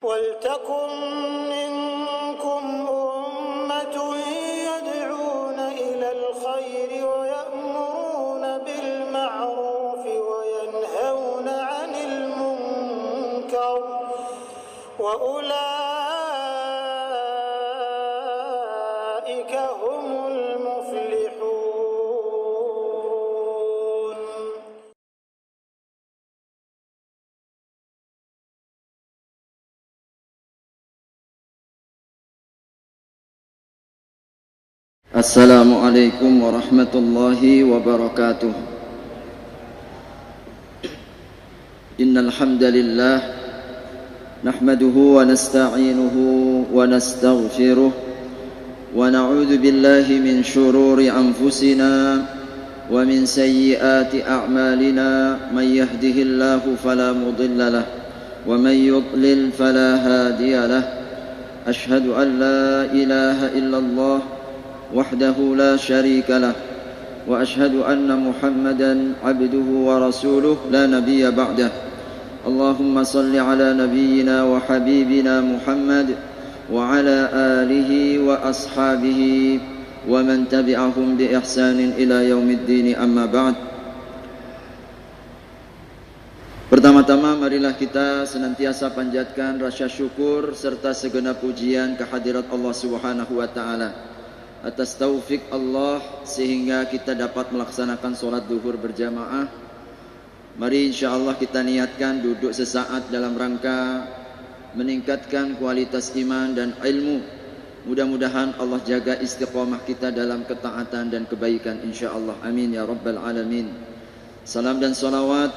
ولتكن منكم أمة يدعون إلى الخير ويأمرون بالمعروف وينهون عن المنكر وأولئك هم المفلحون. Assalamualaikum warahmatullahi wabarakatuh. Innal hamdalillah nahmaduhu wa nasta'inuhu wa nastaghfiruh wa na'udzu billahi min shururi anfusina wa min sayyiati a'malina may yahdihillahu fala mudilla lahu wa may yudlil fala hadiya lahu. Ashhadu an la ilaha illallah وحده لا شريك له وأشهد أن محمدا عبده ورسوله لا نبي بعده. اللهم صل على نبينا وحبيبنا محمد وعلى آله وأصحابه ومن تبعهم بإحسان إلى يوم الدين. أما بعد. Pertama-tama marilah kita senantiasa panjatkan rasa syukur serta segenap pujian kehadirat Allah Subhanahu wa taala atas taufik Allah sehingga kita dapat melaksanakan sholat duhur berjamaah. Mari insyaallah kita niatkan duduk sesaat dalam rangka meningkatkan kualitas iman dan ilmu. Mudah-mudahan Allah jaga istiqamah kita dalam ketaatan dan kebaikan insyaallah. Amin ya rabbal alamin. Salam dan salawat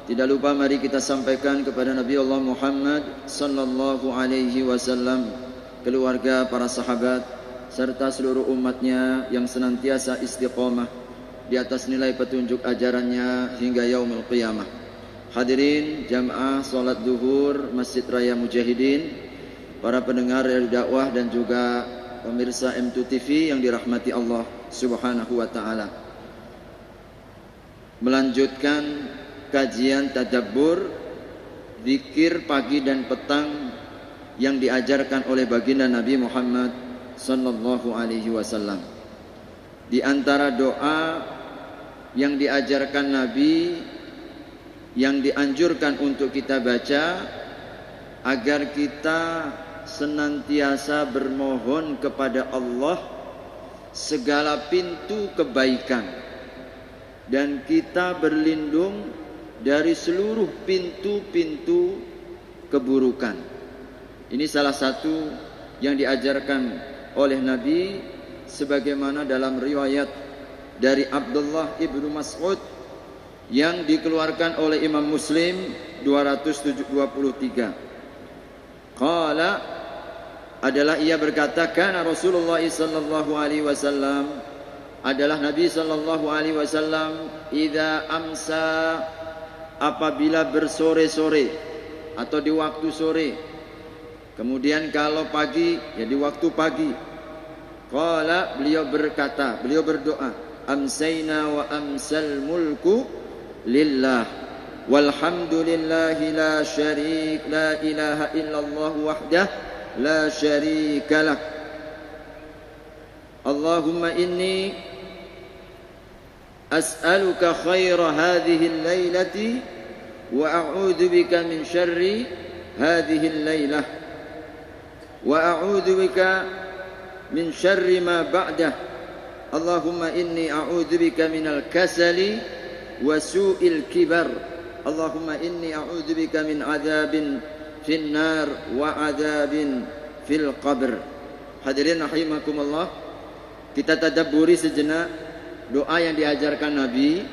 tidak lupa mari kita sampaikan kepada Nabi Allah Muhammad sallallahu alaihi wasallam, keluarga, para sahabat serta seluruh umatnya yang senantiasa istiqamah di atas nilai petunjuk ajarannya hingga yaumul qiyamah. Hadirin jamaah salat zuhur Masjid Raya Mujahidin, para pendengar dari dakwah dan juga pemirsa M2 TV yang dirahmati Allah Subhanahu wa taala. Melanjutkan kajian tadabbur zikir pagi dan petang yang diajarkan oleh baginda Nabi Muhammad sallallahu alaihi wasallam. Di antara doa yang diajarkan Nabi yang dianjurkan untuk kita baca agar kita senantiasa bermohon kepada Allah segala pintu kebaikan dan kita berlindung dari seluruh pintu-pintu keburukan. Ini salah satu yang diajarkan oleh Nabi sebagaimana dalam riwayat dari Abdullah ibnu Mas'ud yang dikeluarkan oleh Imam Muslim 223. Qala adalah ia berkata, kana Rasulullah sallallahu alaihi wasallam, adalah Nabi sallallahu alaihi wasallam idza amsa, apabila bersore-sore atau di waktu sore. Kemudian kalau pagi, ya di waktu pagi. Qala, beliau berkata, beliau berdoa, amsayna wa amsal mulku lillah walhamdulillahi la syarik la ilaha illallah wahdah la syarika lah. Allahumma inni as'aluka khaira hadhihi al-lailati wa a'udzu bika min syarri hadhihi al-lailah wa a'udzu bika min syarri ma ba'dah. Allahumma inni a'udzu bika minal kasali wa su'il kibar. Allahumma inni a'udzu bika min adzabin fin nar wa adzabin fil qabr. Hadirin rahimakumullah, kita tadabburi sejenak doa yang diajarkan Nabi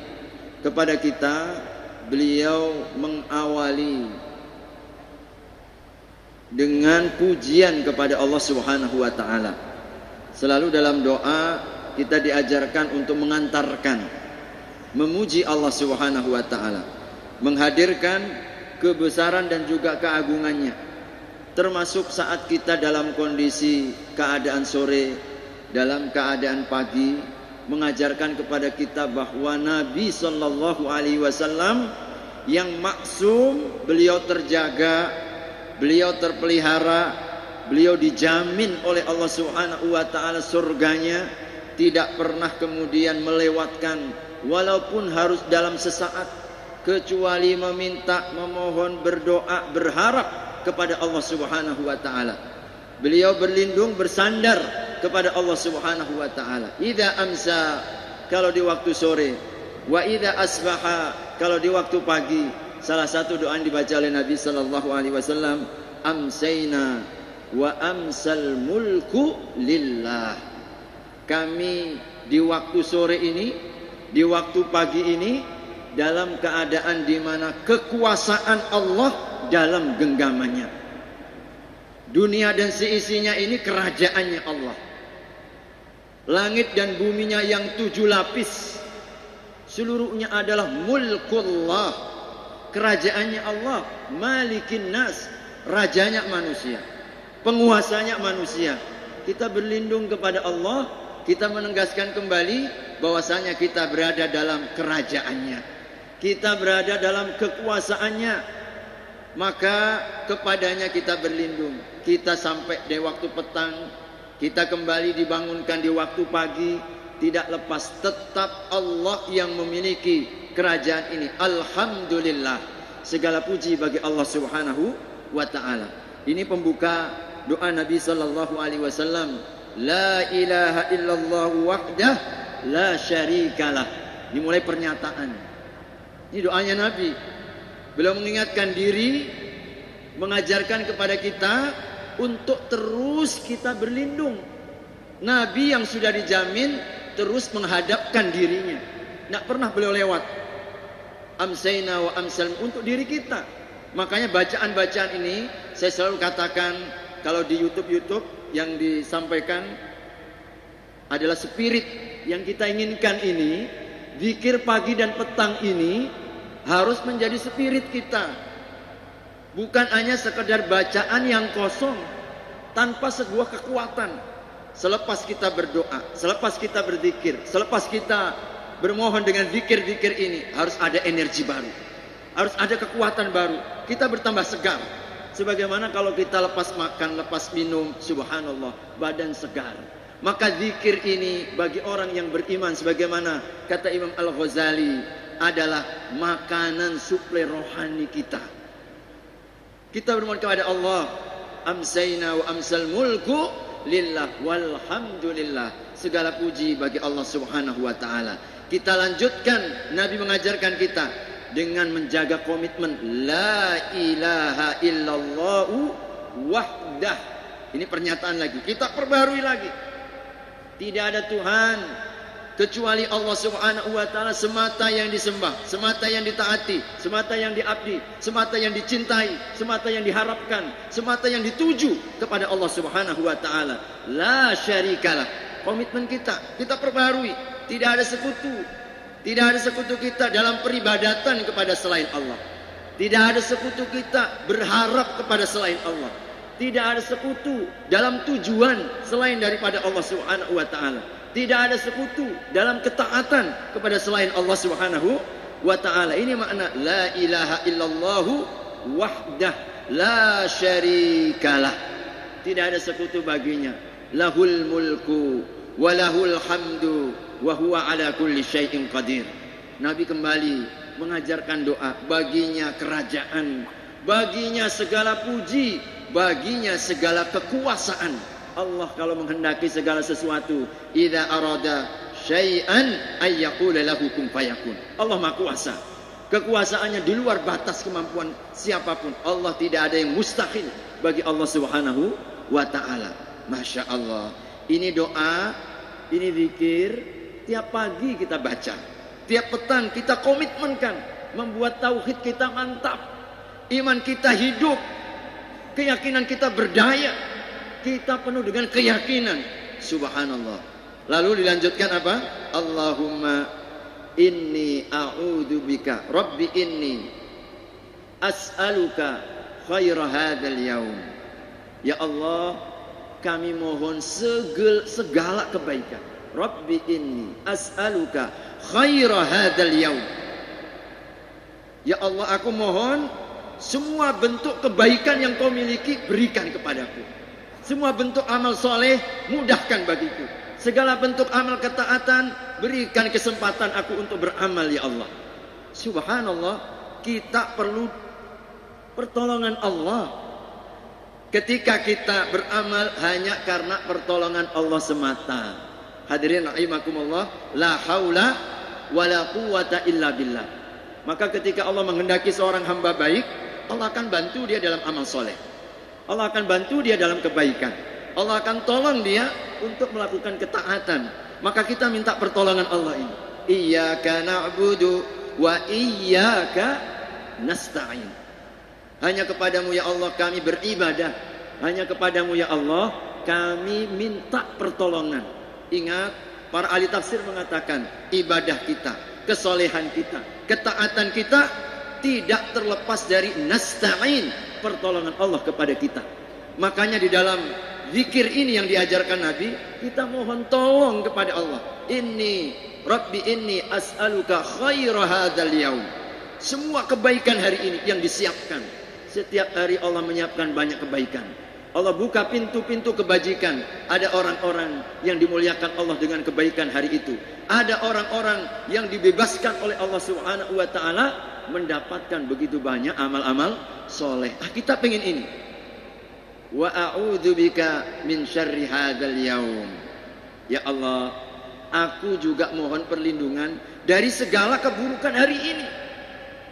kepada kita. Beliau mengawali dengan pujian kepada Allah Subhanahu wa taala. Selalu dalam doa kita diajarkan untuk mengantarkan memuji Allah Subhanahu wa taala, menghadirkan kebesaran dan juga keagungannya. Termasuk saat kita dalam kondisi keadaan sore, dalam keadaan pagi, mengajarkan kepada kita bahwa Nabi sallallahu alaihi wasallam yang maksum, beliau terjaga beliau terpelihara, beliau dijamin oleh Allah Subhanahu wa taala surganya, tidak pernah kemudian melewatkan walaupun harus dalam sesaat, kecuali meminta, memohon, berdoa, berharap kepada Allah Subhanahu wa taala. Beliau berlindung, bersandar kepada Allah Subhanahu wa taala. Idza amsa, kalau di waktu sore, wa idza asbaha, kalau di waktu pagi. Salah satu doa yang dibaca oleh Nabi sallallahu alaihi wasallam, amsayna wa amsal mulku lillah. Kami di waktu sore ini, di waktu pagi ini, dalam keadaan di mana kekuasaan Allah dalam genggamannya. Dunia dan seisinya ini kerajaannya Allah. Langit dan buminya yang 7 lapis, seluruhnya adalah mulkullah, kerajaannya Allah. Malikin nas, rajanya manusia, penguasanya manusia. Kita berlindung kepada Allah, kita menegaskan kembali bahwasanya kita berada dalam kerajaannya, kita berada dalam kekuasaannya, maka kepadanya kita berlindung. Kita sampai di waktu petang, kita kembali dibangunkan di waktu pagi, tidak lepas tetap Allah yang memiliki kerajaan ini. Alhamdulillah, segala puji bagi Allah Subhanahu wa taala. Ini pembuka doa Nabi sallallahu alaihi wasallam, la ilaha illallah wahdah la syarikalah. Ini mulai pernyataan. Ini doanya Nabi. Beliau mengingatkan diri, mengajarkan kepada kita untuk terus kita berlindung. Nabi yang sudah dijamin terus menghadapkan dirinya, tidak pernah beliau lewat. Amsayna wa amsal, untuk diri kita. Makanya bacaan-bacaan ini saya selalu katakan, kalau di YouTube yang disampaikan adalah spirit yang kita inginkan ini, zikir pagi dan petang ini harus menjadi spirit kita. Bukan hanya sekedar bacaan yang kosong tanpa sebuah kekuatan. Selepas kita berdoa, selepas kita berzikir, selepas kita bermohon dengan zikir-zikir ini, harus ada energi baru, harus ada kekuatan baru. Kita bertambah segar. Sebagaimana kalau kita lepas makan, lepas minum, subhanallah, badan segar. Maka zikir ini bagi orang yang beriman, sebagaimana kata Imam Al-Ghazali, adalah makanan suplai rohani kita. Kita bermohon kepada Allah, amsayna wa amsal mulku lillah walhamdulillah. Segala puji bagi Allah Subhanahu wa taala. Kita lanjutkan, Nabi mengajarkan kita dengan menjaga komitmen la ilaha illallah wahdah. Ini pernyataan lagi, kita perbarui lagi. Tidak ada Tuhan kecuali Allah Subhanahu wa taala semata yang disembah, semata yang ditaati, semata yang diabdi, semata yang dicintai, semata yang diharapkan, semata yang dituju kepada Allah Subhanahu wa taala. La syarikalah. Komitmen kita perbarui. Tidak ada sekutu. Tidak ada sekutu kita dalam peribadatan kepada selain Allah. Tidak ada sekutu kita berharap kepada selain Allah. Tidak ada sekutu dalam tujuan selain daripada Allah Subhanahu wa taala. Tidak ada sekutu dalam ketaatan kepada selain Allah Subhanahu wa taala. Ini makna la ilaha illallah wahdah la syarikalah. Tidak ada sekutu baginya. Lahul mulku wa lahul hamdu wa huwa ala kulli syai'in qadir. Nabi kembali mengajarkan doa, baginya kerajaan, baginya segala puji, baginya segala kekuasaan. Allah kalau menghendaki segala sesuatu, idza arada syai'an ay yaqula lahu kun fayakun. Allah Maha Kuasa. Kekuasaannya di luar batas kemampuan siapapun. Allah tidak ada yang mustahil bagi Allah Subhanahu wa taala. Masya Allah. Ini doa, ini zikir, tiap pagi kita baca, tiap petang kita komitmenkan, membuat tauhid kita mantap, iman kita hidup, keyakinan kita berdaya, kita penuh dengan keyakinan. Subhanallah. Lalu dilanjutkan apa? Allahumma inni a'udzubika, Rabbi inni as'aluka khaira hadzal yaum. Ya Allah, kami mohon segala kebaikan. Rabbi inni as'aluka khaira hadzal yaum. Ya Allah, aku mohon semua bentuk kebaikan yang kau miliki berikan kepadaku. Semua bentuk amal soleh mudahkan bagiku. Segala bentuk amal ketaatan berikan kesempatan aku untuk beramal ya Allah. Subhanallah, kita perlu pertolongan Allah. Ketika kita beramal hanya karena pertolongan Allah semata. Hadirin rahimakumullah, la haula wala quwata illa billah. Maka ketika Allah menghendaki seorang hamba baik, Allah akan bantu dia dalam amal soleh. Allah akan bantu dia dalam kebaikan. Allah akan tolong dia untuk melakukan ketaatan. Maka kita minta pertolongan Allah ini. Iyyaka na'budu wa iyyaka nasta'in. Hanya kepadamu ya Allah kami beribadah. Hanya kepadamu ya Allah kami minta pertolongan. Ingat, para ahli tafsir mengatakan ibadah kita, kesolehan kita, ketaatan kita tidak terlepas dari nasta'in, pertolongan Allah kepada kita. Makanya di dalam zikir ini yang diajarkan Nabi, kita mohon tolong kepada Allah. Rabbi inni as'aluka khaira hadzal yaum. Semua kebaikan hari ini yang disiapkan. Setiap hari Allah menyiapkan banyak kebaikan. Allah buka pintu-pintu kebajikan. Ada orang-orang yang dimuliakan Allah dengan kebaikan hari itu. Ada orang-orang yang dibebaskan oleh Allah Subhanahu wa taala mendapatkan begitu banyak amal-amal soleh. Kita pengen ini. Wa a'udzubika min syarri hadzal yaum. Ya Allah, aku juga mohon perlindungan dari segala keburukan hari ini.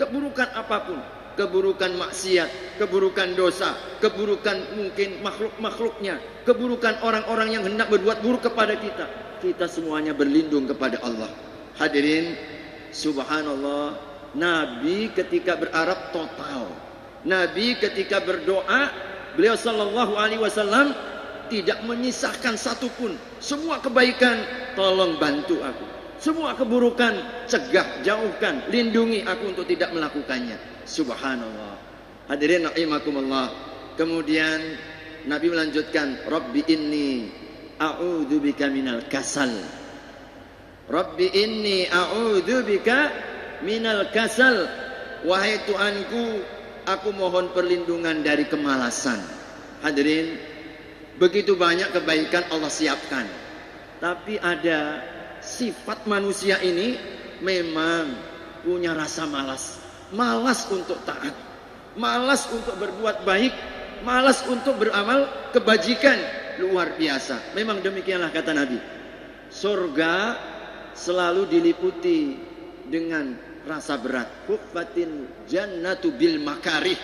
Keburukan apapun, keburukan maksiat, keburukan dosa, keburukan mungkin makhluk-makhluknya, keburukan orang-orang yang hendak berbuat buruk kepada kita. Kita semuanya berlindung kepada Allah. Hadirin, subhanallah, Nabi ketika berharap total. Nabi ketika berdoa, beliau sallallahu alaihi wasallam tidak menyisahkan satupun. Semua kebaikan tolong bantu aku. Semua keburukan cegah, jauhkan, lindungi aku untuk tidak melakukannya. Subhanallah. Hadirin rahimakumullah. Kemudian Nabi melanjutkan, Rabbi inni a'udzubika minal kasal. Rabbi inni a'udzubika minal kasal. Wahai Tuhanku, aku mohon perlindungan dari kemalasan. Hadirin, begitu banyak kebaikan Allah siapkan. Tapi ada sifat manusia ini memang punya rasa malas. Malas untuk taat, malas untuk berbuat baik, malas untuk beramal kebajikan. Luar biasa. Memang demikianlah kata Nabi. Surga selalu diliputi dengan rasa berat. Huffatin jannatu bil makarih.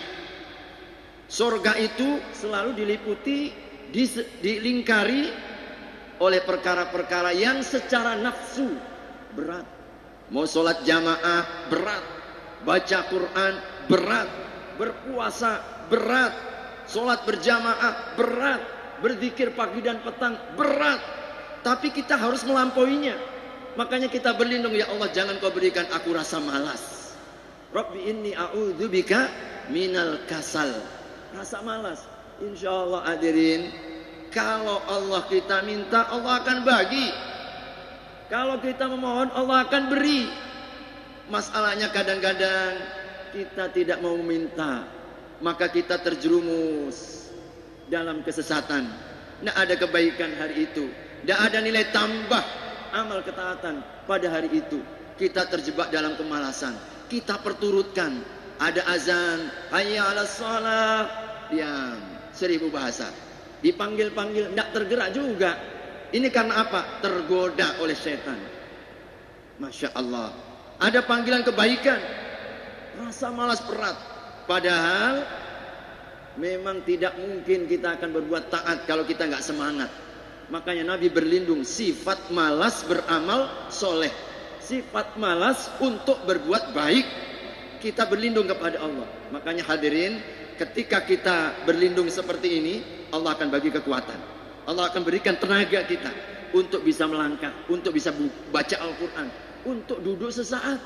Surga itu selalu diliputi, dilingkari oleh perkara-perkara yang secara nafsu berat. Mau sholat jamaah berat, baca Quran berat, berpuasa berat, sholat berjamaah berat, berzikir pagi dan petang berat. Tapi kita harus melampauinya. Makanya kita berlindung, ya Allah jangan kau berikan aku rasa malas. Rabbi inni a'udzubika minal kasal. Rasa malas. Insya Allah hadirin, kalau Allah kita minta, Allah akan bagi. Kalau kita memohon, Allah akan beri. Masalahnya kadang-kadang kita tidak mau minta, maka kita terjerumus dalam kesesatan. Tidak ada kebaikan hari itu, tidak ada nilai tambah amal ketaatan pada hari itu. Kita terjebak dalam kemalasan. Kita perturutkan. Ada azan, hayya 'alas shalah, diam, 1000 bahasa. Dipanggil-panggil tidak tergerak juga. Ini karena apa? Tergoda oleh setan. Masya Allah. Ada panggilan kebaikan, rasa malas berat. Padahal memang tidak mungkin kita akan berbuat taat kalau kita nggak semangat. Makanya Nabi berlindung sifat malas beramal soleh, sifat malas untuk berbuat baik. Kita berlindung kepada Allah. Makanya hadirin, ketika kita berlindung seperti ini, Allah akan bagi kekuatan. Allah akan berikan tenaga kita untuk bisa melangkah, untuk bisa baca Al-Quran, untuk duduk sesaat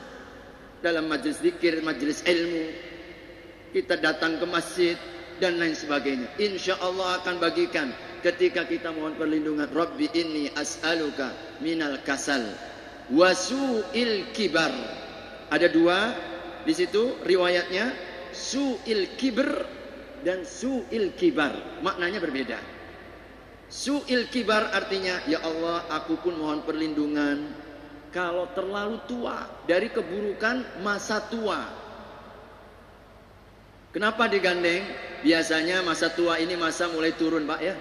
dalam majelis zikir, majelis ilmu. Kita datang ke masjid dan lain sebagainya. Insya Allah akan bagikan ketika kita mohon perlindungan. Rabbi inni as'aluka minal kasal wasu'il kibar. Ada dua di situ riwayatnya. su'il kibr dan su'il kibar. Maknanya berbeda. Su'il kibar artinya, ya Allah, aku pun mohon perlindungan kalau terlalu tua dari keburukan masa tua. Kenapa digandeng? Biasanya masa tua ini masa mulai turun, Pak, ya.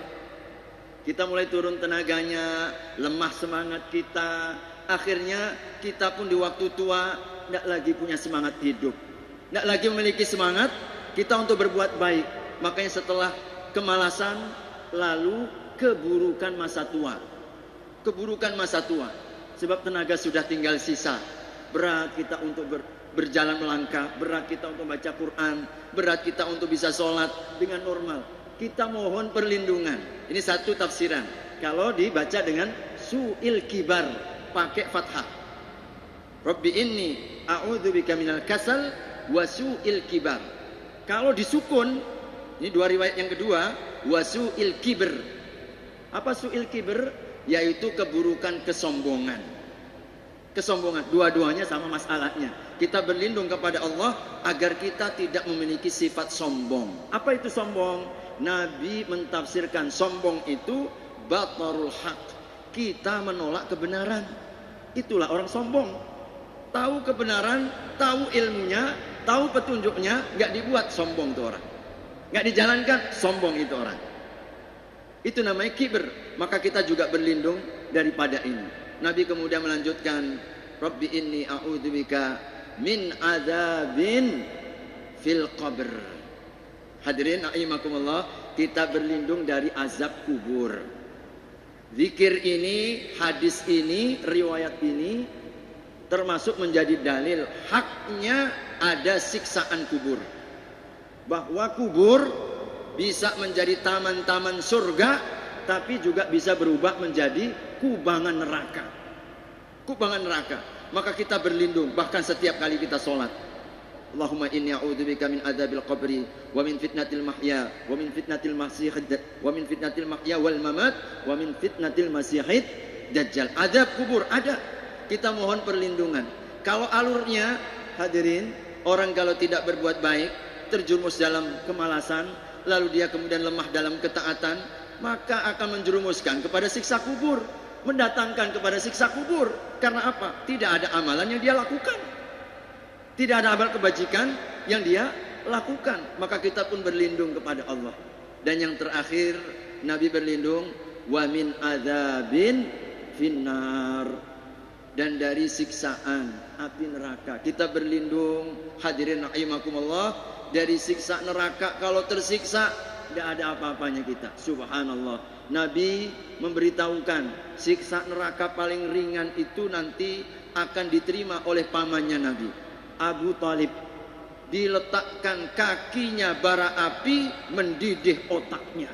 Kita mulai turun tenaganya, lemah semangat kita. Akhirnya kita pun di waktu tua tidak lagi punya semangat hidup, tidak lagi memiliki semangat kita untuk berbuat baik. Makanya setelah kemalasan, lalu keburukan masa tua. Keburukan masa tua. Sebab tenaga sudah tinggal sisa. Berat kita untuk berjalan melangkah, berat kita untuk baca Quran, berat kita untuk bisa sholat dengan normal. Kita mohon perlindungan. Ini satu tafsiran. Kalau dibaca dengan su'il kibar, pakai fathah. Rabbi inni a'udzubika minal kasal wa su'il kibar. Kalau disukun, ini dua riwayat yang kedua, wa su'il kibr. Apa su'il kibr? Yaitu keburukan kesombongan. Kesombongan, dua-duanya sama masalahnya. Kita berlindung kepada Allah agar kita tidak memiliki sifat sombong. Apa itu sombong? Nabi mentafsirkan sombong itu batarul haq. Kita menolak kebenaran. Itulah orang sombong. Tahu kebenaran, tahu ilmunya, tahu petunjuknya, nggak dibuat, sombong itu orang. Nggak dijalankan, sombong itu orang. Itu namanya kibir. Maka kita juga berlindung daripada ini. Nabi kemudian melanjutkan, Rabbi inni a'udzubika min adzabin fil qabr. Hadirin rahimakumullah, kita berlindung dari azab kubur. Zikir ini, hadis ini, riwayat ini termasuk menjadi dalil haknya ada siksaan kubur. Bahwa kubur bisa menjadi taman-taman surga, tapi juga bisa berubah menjadi kubangan neraka. Kubangan neraka. Maka kita berlindung bahkan setiap kali kita sholat. Allahumma inni a'udzubika min adzabil qabri wa min fitnatil mahya wa min fitnatil masihid wa min fitnatil mahya wal mamat wa min fitnatil masihid dajjal. Azab kubur ada. Kita mohon perlindungan. Kalau alurnya, hadirin, orang kalau tidak berbuat baik, terjerumus dalam kemalasan, lalu dia kemudian lemah dalam ketaatan, maka akan menjerumuskan kepada siksa kubur, mendatangkan kepada siksa kubur. Karena apa? Tidak ada amalan yang dia lakukan, tidak ada amal kebajikan yang dia lakukan. Maka kita pun berlindung kepada Allah. Dan yang terakhir, Nabi berlindung wa min adzabin finnar, dan dari siksaan api neraka. Kita berlindung, hadirin rahimakumullah, dari siksa neraka. Kalau tersiksa tidak ada apa-apanya kita. Subhanallah. Nabi memberitahukan siksa neraka paling ringan itu nanti akan diterima oleh pamannya Nabi, Abu Talib. Diletakkan kakinya bara api mendidih otaknya.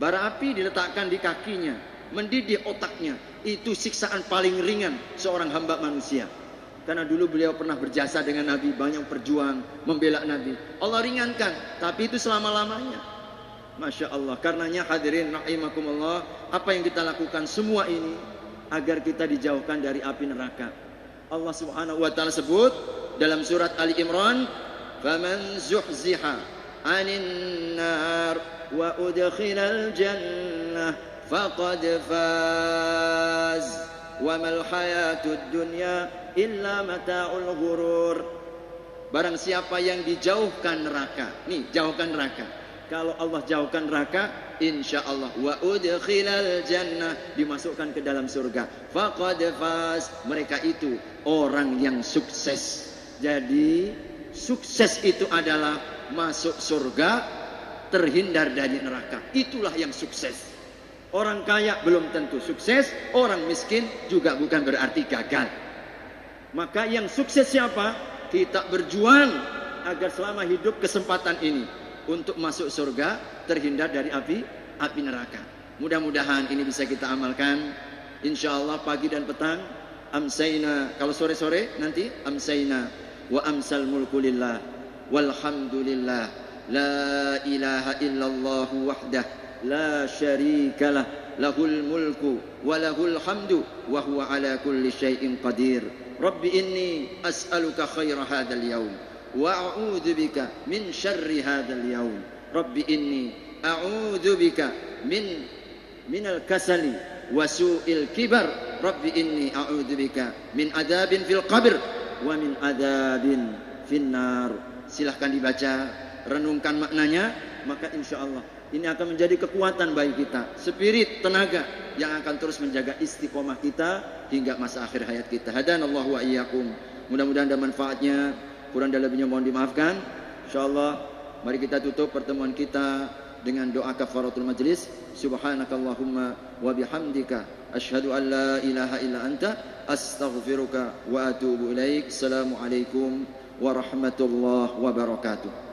Bara api diletakkan di kakinya, mendidih otaknya. Itu siksaan paling ringan seorang hamba manusia. Karena dulu beliau pernah berjasa dengan Nabi, banyak berjuang membela Nabi. Allah ringankan, tapi itu selama-lamanya. Masya Allah. Karenanya hadirin rahimakumullah, apa yang kita lakukan semua ini agar kita dijauhkan dari api neraka. Allah Subhanahu wa taala sebut dalam surat Ali Imran, "Faman zuhziha 'anil nar wa udkhilal jannah faqad faz wa mal hayatud dunya illa mata'ul ghurur." Barang siapa yang dijauhkan neraka. Nih, jauhkan neraka. Kalau Allah jauhkan neraka, insyaallah wa udkhilal jannah, dimasukkan ke dalam surga. Faqad faz, mereka itu orang yang sukses. Jadi sukses itu adalah masuk surga, terhindar dari neraka. Itulah yang sukses. Orang kaya belum tentu sukses, orang miskin juga bukan berarti gagal. Maka yang sukses siapa? Kita berjuang agar selama hidup kesempatan ini untuk masuk surga, terhindar dari api neraka. Mudah-mudahan ini bisa kita amalkan. Insyaallah pagi dan petang, amsayna, kalau sore-sore nanti amsayna wa amsal mulku lillah walhamdulillah la ilaha illallah wahdah la syarikalah lahul mulku wa lahul hamdu wa huwa ala kulli syai'in qadir. Rabbi inni as'aluka khaira hadzal yaum wa a'udzu bika min syarri hadzal yaum. Rabbi inni a'udzu bika minal kasali wa su'il kibar. Rabbi inni a'udzu bika min adzabin fil qabr wa min adzabin finnar. Silahkan dibaca, renungkan maknanya, maka insya Allah ini akan menjadi kekuatan bagi kita, spirit, tenaga yang akan terus menjaga istiqomah kita hingga masa akhir hayat kita. Hadanallahu wa iyyakum. Mudah-mudahan ada manfaatnya. Kurang dan lebihnya mohon dimaafkan. Insyaallah mari kita tutup pertemuan kita dengan doa kafaratul majlis. Subhanakallahumma wa bihamdika asyhadu an la ilaha illa anta astaghfiruka wa atubu ilaik. Assalamualaikum warahmatullahi wabarakatuh.